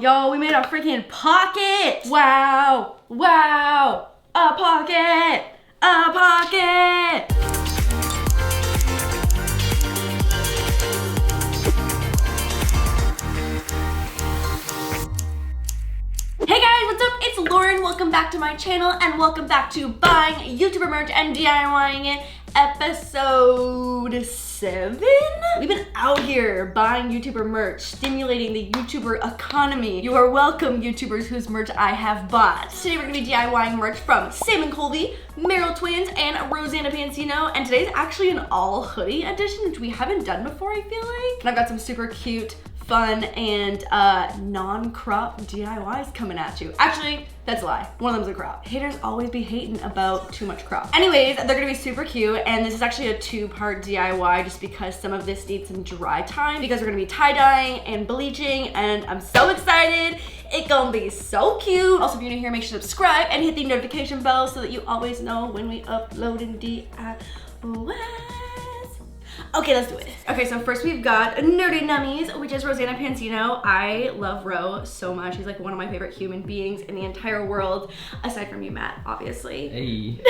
Yo, we made a freaking pocket. Wow, wow, a pocket, a pocket. Hey guys, what's up? It's Lauren. Welcome back to my channel and welcome back to buying YouTuber merch and DIYing it, episode 7. We've been out here buying YouTuber merch, stimulating the YouTuber economy. You are welcome, YouTubers whose merch I have bought. Today we're gonna be DIYing merch from Sam and Colby, Merrell Twins, and Rosanna Pansino. And today's actually an all hoodie edition, which we haven't done before, I feel like. And I've got some super cute, fun, and non-crop DIYs coming at you. Actually, that's a lie. One of them's a crop. Haters always be hating about too much crop. Anyways, they're gonna be super cute, and this is actually a 2-part DIY just because some of this needs some dry time because we're gonna be tie-dyeing and bleaching, and I'm so excited. It's gonna be so cute. Also, if you're new here, make sure to subscribe and hit the notification bell so that you always know when we upload and DIY. Okay, let's do it. Okay, so first we've got Nerdy Nummies, which is Rosanna Pansino. I love Ro so much. He's like one of my favorite human beings in the entire world, aside from you, Matt, obviously. Hey.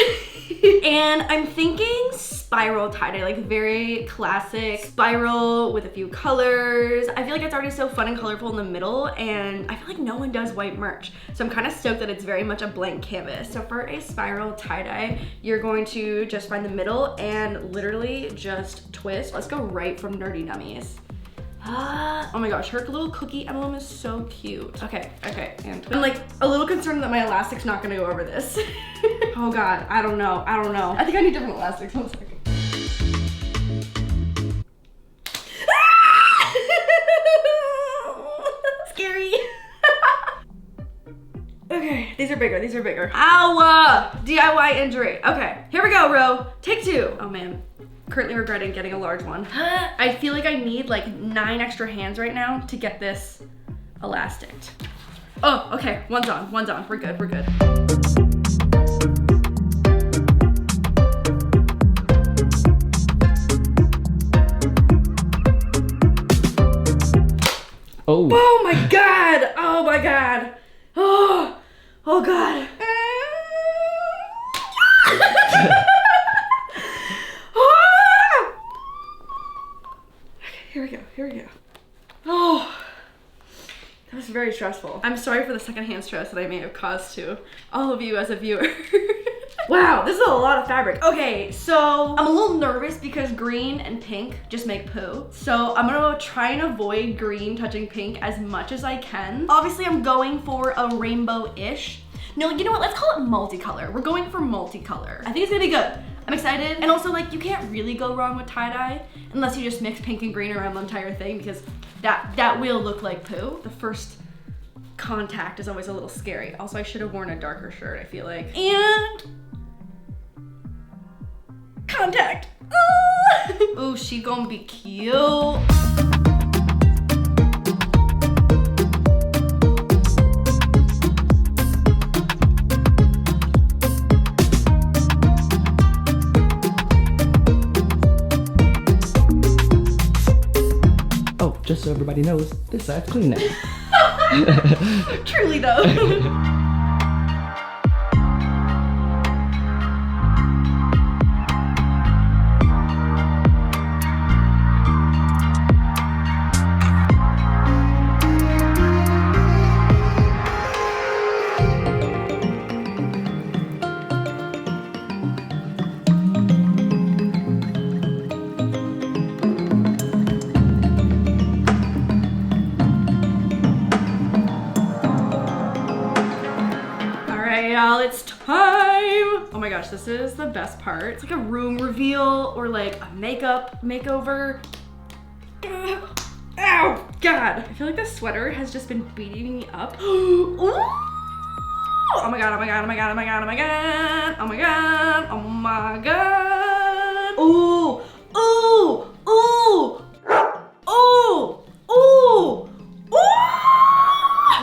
And I'm thinking spiral tie-dye, like very classic spiral with a few colors. I feel like it's already so fun and colorful in the middle, and I feel like no one does white merch. So I'm kind of stoked that it's very much a blank canvas. So for a spiral tie-dye, you're going to just find the middle and literally just twist. Let's go right from Nerdy Nummies. Oh my gosh, her little cookie emblem is so cute. Okay, and twist. I'm like a little concerned that my elastic's not gonna go over this. Oh God, I don't know. I think I need different elastics. 1 second. Scary. Okay, these are bigger. Ow! DIY injury. Okay, here we go, Ro. Take 2. Oh man. Currently regretting getting a large one. I feel like I need like 9 extra hands right now to get this elastic. Oh, okay, one's on. We're good. Oh. Oh my God. Oh God. Here we go. Oh, that was very stressful. I'm sorry for the secondhand stress that I may have caused to all of you as a viewer. Wow, this is a lot of fabric. Okay, so I'm a little nervous because green and pink just make poo. So I'm gonna try and avoid green touching pink as much as I can. Obviously, I'm going for a rainbow-ish. No, you know what? Let's call it multicolor. We're going for multicolor. I think it's gonna be good. I'm excited. And also, like, you can't really go wrong with tie-dye unless you just mix pink and green around the entire thing because that will look like poo. The first contact is always a little scary. Also, I should have worn a darker shirt, I feel like. And contact. Ooh, she gonna be cute. Just so everybody knows, this side's clean now. Truly though. Y'all, it's time! Oh my gosh, this is the best part. It's like a room reveal or like a makeup makeover. Ow, God. I feel like this sweater has just been beating me up. Ooh. Oh my God. Ooh.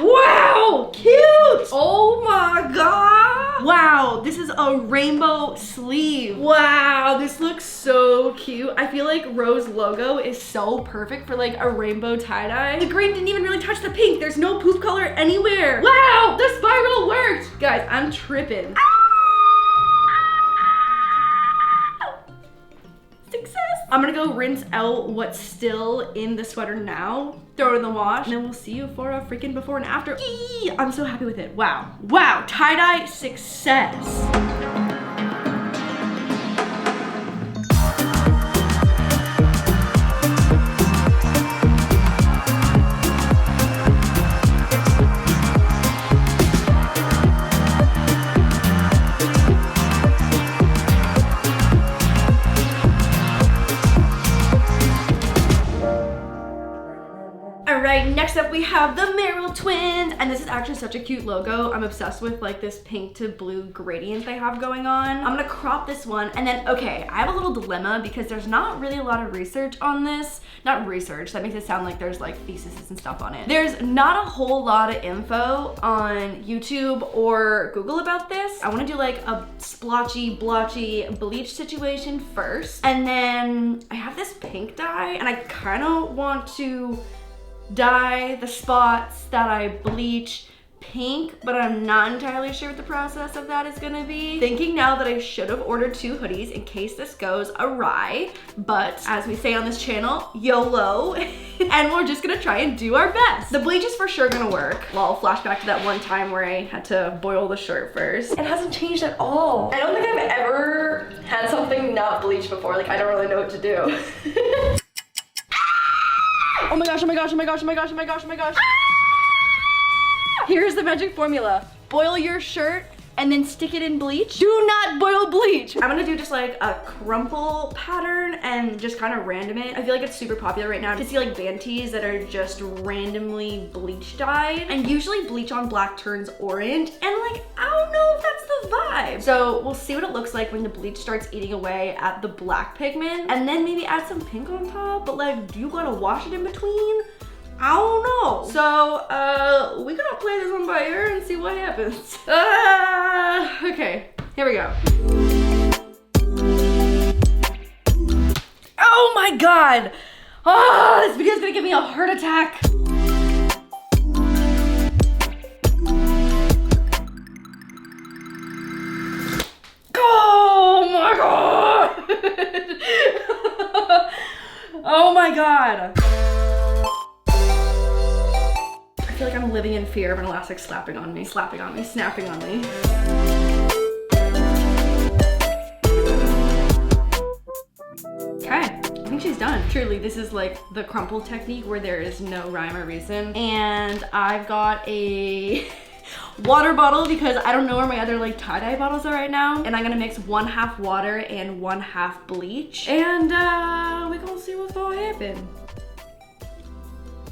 Wow, cute! Oh my God! Wow, this is a rainbow sleeve. Wow, this looks so so cute. I feel like Rose logo is so perfect for like a rainbow tie-dye. The green didn't even really touch the pink. There's no poof color anywhere. Wow, the spiral worked. Guys, I'm tripping. Success. I'm gonna go rinse out what's still in the sweater now, throw it in the wash, and then we'll see you for a freaking before and after. Eee! I'm so happy with it. Wow. Wow, tie-dye success. Next up we have the Merrell Twins, and this is actually such a cute logo. I'm obsessed with like this pink to blue gradient they have going on. I'm gonna crop this one, and then, okay, I have a little dilemma because there's not really a lot of research on this. Not research, that makes it sound like there's like theses and stuff on it. There's not a whole lot of info on YouTube or Google about this. I wanna do like a splotchy, blotchy bleach situation first, and then I have this pink dye, and I kinda want to dye the spots that I bleach pink, but I'm not entirely sure what the process of that is gonna be. Thinking now that I should have ordered 2 hoodies in case this goes awry, but as we say on this channel, YOLO, and we're just gonna try and do our best. The bleach is for sure gonna work. Well, flashback to that one time where I had to boil the shirt first. It hasn't changed at all. I don't think I've ever had something not bleached before. Like, I don't really know what to do. Oh my gosh, oh my gosh, oh my gosh, oh my gosh, oh my gosh, oh my gosh. Ah! Here's the magic formula. Boil your shirt and then stick it in bleach. Do not boil bleach. I'm gonna do just like a crumple pattern and just kind of random it. I feel like it's super popular right now to see like band tees that are just randomly bleach dyed. And usually bleach on black turns orange. And like, I don't know if that's the vibe. So we'll see what it looks like when the bleach starts eating away at the black pigment. And then maybe add some pink on top. But like, do you gotta wash it in between? I don't know. So, we're gonna play this one by ear and see what happens. Okay, here we go. Oh my God. Oh, this video's gonna give me a heart attack. Oh my God. Oh my God. I feel like I'm living in fear of an elastic slapping on me, snapping on me. Okay, I think she's done. Truly, this is like the crumple technique where there is no rhyme or reason. And I've got a water bottle because I don't know where my other like tie-dye bottles are right now. And I'm gonna mix 1/2 water and 1/2 bleach. And we're gonna see what's gonna happen.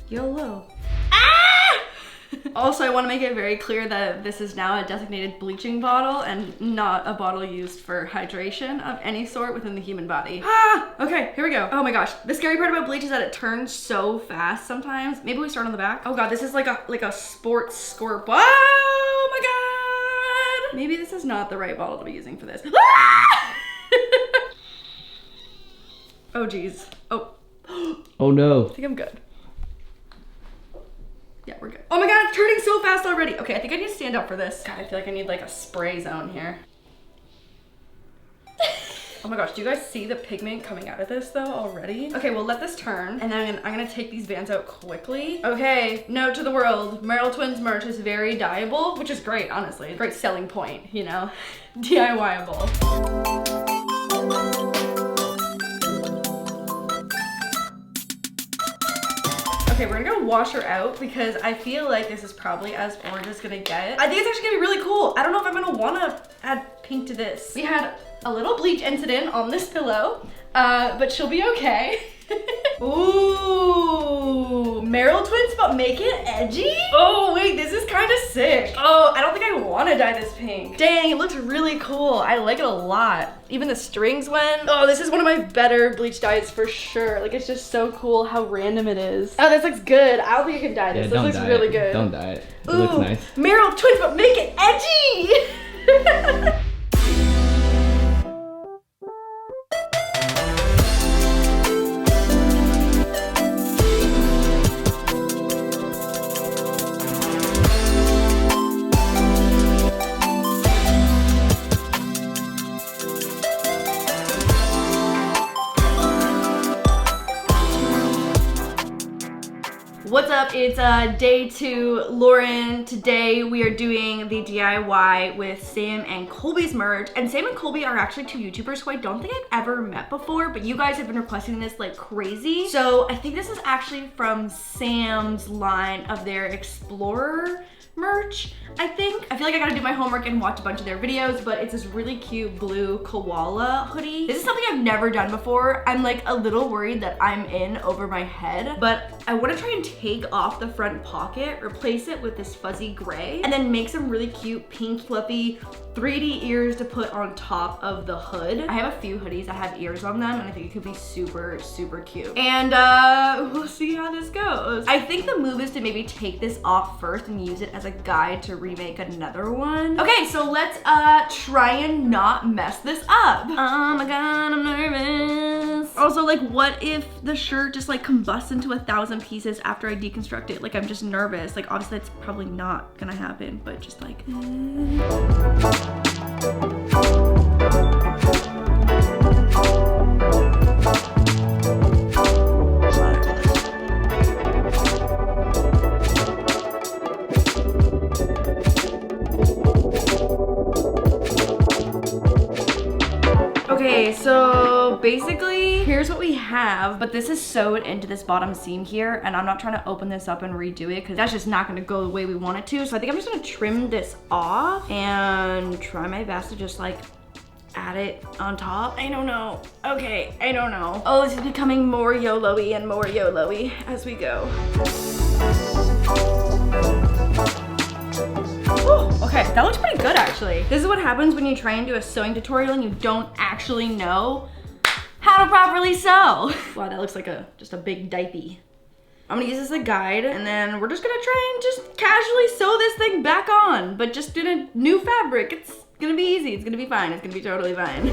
YOLO. Also, I want to make it very clear that this is now a designated bleaching bottle and not a bottle used for hydration of any sort within the human body. Okay, here we go. Oh my gosh. The scary part about bleach is that it turns so fast sometimes. Maybe we start on the back. Oh God, this is like a sports squirt. Oh my God. Maybe this is not the right bottle to be using for this. Oh geez. Oh. Oh no. I think I'm good. Yeah, we're good. Oh my God, it's turning so fast already. Okay, I think I need to stand up for this. God, I feel like I need like a spray zone here. Oh my gosh, do you guys see the pigment coming out of this though already? Okay, we'll let this turn and then I'm gonna take these Vans out quickly. Okay, note to the world, Merrell Twins merch is very dyeable, which is great, honestly. Great selling point, you know? DIY-able. Okay, we're gonna go wash her out because I feel like this is probably as orange as gonna get. I think it's actually gonna be really cool. I don't know if I'm gonna wanna add pink to this. We had a little bleach incident on this pillow, but she'll be okay. Ooh, Merrell Twins, but make it edgy? Oh wait, this is kind of sick. Oh, I don't think I want to dye this pink. Dang, it looks really cool. I like it a lot. Even the strings went. Oh, this is one of my better bleach dyes for sure. Like, it's just so cool how random it is. Oh, this looks good. I don't think I can dye this. Yeah, this looks really good. Don't dye it. It Ooh, looks nice. Merrell Twins, but make it edgy. It's day 2. Lauren, today we are doing the DIY with Sam and Colby's merch. And Sam and Colby are actually 2 YouTubers who I don't think I've ever met before, but you guys have been requesting this like crazy. So I think this is actually from Sam's line of their Explorer merch, I think. I feel like I gotta do my homework and watch a bunch of their videos, but it's this really cute blue koala hoodie. This is something I've never done before. I'm like a little worried that I'm in over my head, but I wanna try and take off the front pocket, replace it with this fuzzy gray, and then make some really cute pink fluffy 3D ears to put on top of the hood. I have a few hoodies that have ears on them, and I think it could be super, super cute. And we'll see how this goes. I think the move is to maybe take this off first and use it as a guide to remake another one. Okay, so let's try and not mess this up. Oh my god, I'm nervous. Also, like, what if the shirt just like combusts into 1,000 pieces after I deconstruct it? Like, I'm just nervous. Like, obviously that's probably not gonna happen, but just like, okay, so basically, here's what we have, but this is sewed into this bottom seam here, and I'm not trying to open this up and redo it because that's just not gonna go the way we want it to. So I think I'm just gonna trim this off and try my best to just like add it on top. I don't know. Okay, I don't know. Oh, this is becoming more YOLO-y and more YOLO-y as we go. Okay, that looks pretty good actually. This is what happens when you try and do a sewing tutorial and you don't actually know how to properly sew. Wow, that looks like just a big diaper. I'm gonna use this as a guide, and then we're just gonna try and just casually sew this thing back on, but just in a new fabric. It's gonna be easy, it's gonna be fine, it's gonna be totally fine.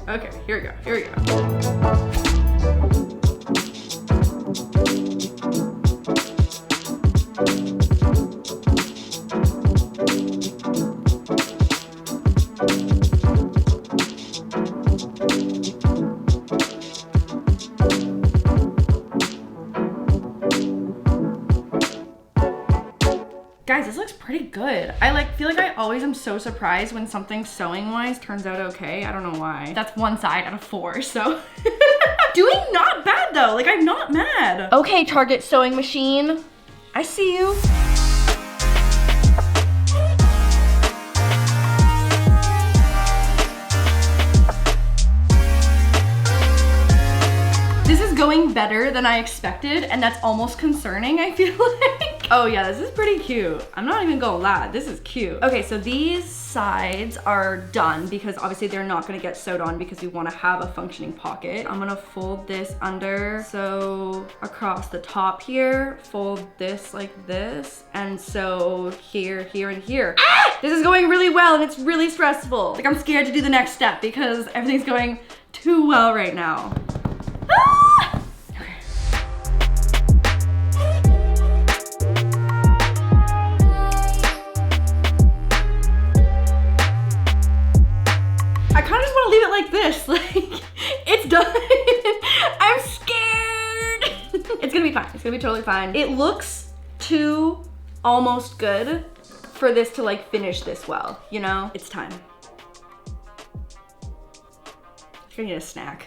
Okay, here we go, here we go. Guys, this looks pretty good. I feel like I always am so surprised when something sewing wise turns out okay. I don't know why. That's 1 side out of 4, so. Doing not bad though, like I'm not mad. Okay, Target sewing machine, I see you. This is going better than I expected, and that's almost concerning, I feel like. Oh yeah, this is pretty cute. I'm not even gonna lie, this is cute. Okay, so these sides are done because obviously they're not gonna get sewed on because we wanna have a functioning pocket. I'm gonna fold this under, sew across the top here, fold this like this, and sew here, here, and here. Ah! This is going really well and it's really stressful. Like I'm scared to do the next step because everything's going too well right now. Ah! Okay. I kind of just want to leave it like this. Like, it's done. I'm scared. It's gonna be fine. It's gonna be totally fine. It looks too almost good for this to like finish this well, you know? It's time. I need a snack.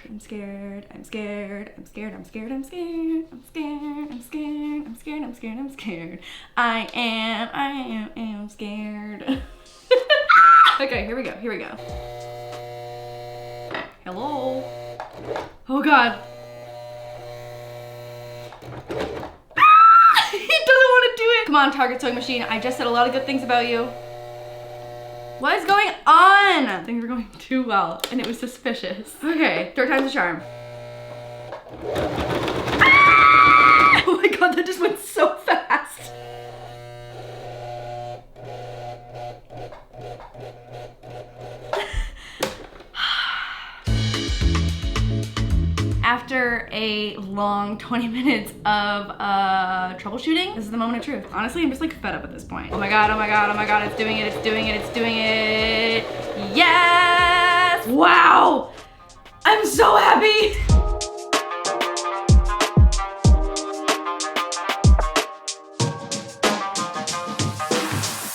I'm scared, I'm scared, I'm scared, I'm scared, I'm scared, I'm scared, I'm scared, I'm scared, I'm scared, I'm scared. I am scared. Okay, here we go, here we go. Hello. Oh God. He doesn't want to do it. Come on, Target sewing machine. I just said a lot of good things about you. What is going on? Things were going too well and it was suspicious. Okay, 3rd time's a charm. Ah! Oh my God, that just went so fast. After a long 20 minutes of troubleshooting. This is the moment of truth. Honestly, I'm just like fed up at this point. Oh my god, oh my god, oh my god, it's doing it, it's doing it, it's doing it. Yes! Wow! I'm so happy!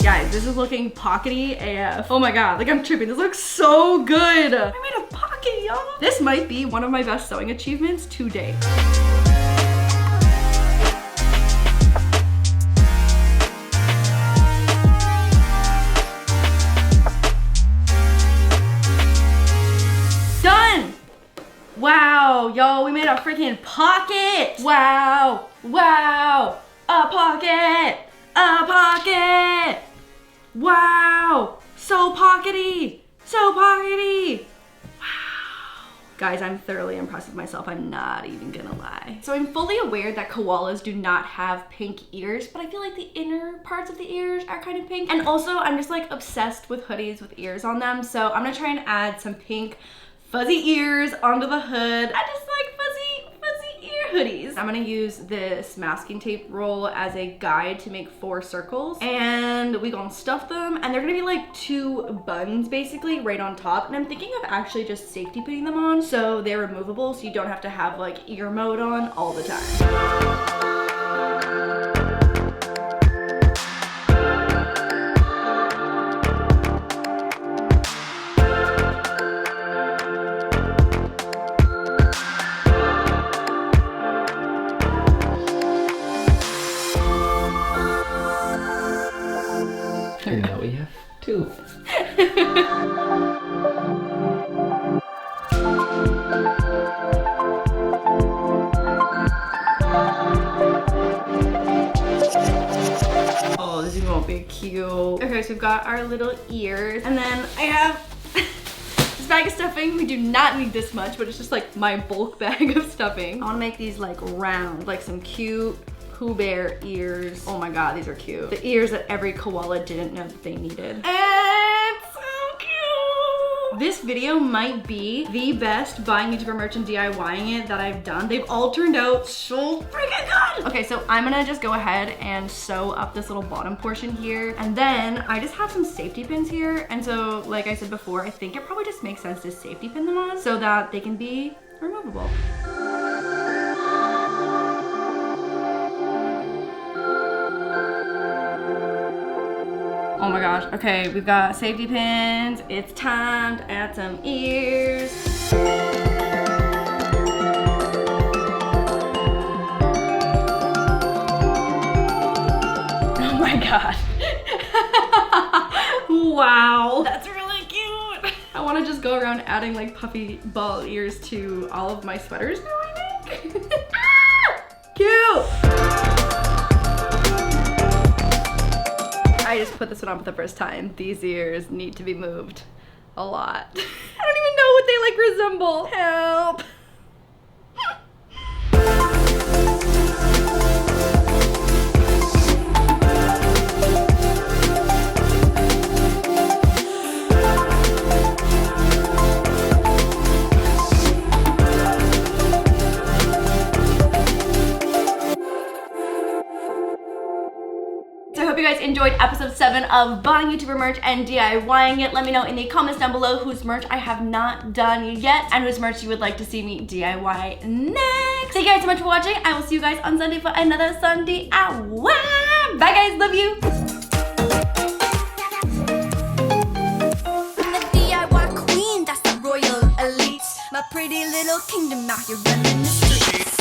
Guys, this is looking pockety AF. Oh my god, like I'm tripping. This looks so good. I made a pocket, y'all. This might be one of my best sewing achievements to date. Done! Wow, y'all, we made a freaking pocket! Wow, wow, a pocket! A pocket! Wow! So pockety! So pockety! Wow. Guys, I'm thoroughly impressed with myself. I'm not even gonna lie. So I'm fully aware that koalas do not have pink ears, but I feel like the inner parts of the ears are kind of pink. And also, I'm just like obsessed with hoodies with ears on them. So I'm gonna try and add some pink fuzzy ears onto the hood. I just like fuzzy ear hoodies. I'm gonna use this masking tape roll as a guide to make 4 circles, and we gonna stuff them, and they're gonna be like 2 buns basically right on top. And I'm thinking of actually just safety pinning them on so they're removable, so you don't have to have like ear mode on all the time. And now we have 2. Oh, this is gonna be cute. Okay, so we've got our little ears, and then I have this bag of stuffing. We do not need this much, but it's just like my bulk bag of stuffing. I wanna make these like round, like some cute Pooh Bear ears. Oh my god, these are cute. The ears that every koala didn't know that they needed. And so cute! This video might be the best buying YouTuber merch and DIYing it that I've done. They've all turned out so freaking good! Okay, so I'm gonna just go ahead and sew up this little bottom portion here. And then I just have some safety pins here. And so, like I said before, I think it probably just makes sense to safety pin them on so that they can be removable. Oh my gosh, okay, we've got safety pins. It's time to add some ears. Oh my god. Wow, that's really cute. I wanna just go around adding like puffy ball ears to all of my sweaters now, I think. Ah! Cute! I just put this one on for the first time. These ears need to be moved a lot. I don't even know what they like resemble. Help. So I hope you guys enjoyed episode 7 of buying YouTuber merch and DIYing it. Let me know in the comments down below whose merch I have not done yet and whose merch you would like to see me DIY next. Thank you guys so much for watching. I will see you guys on Sunday for another Sunday DIY. Bye guys, love you. I'm the DIY queen, that's the royal elite. My pretty little kingdom out here running the streets.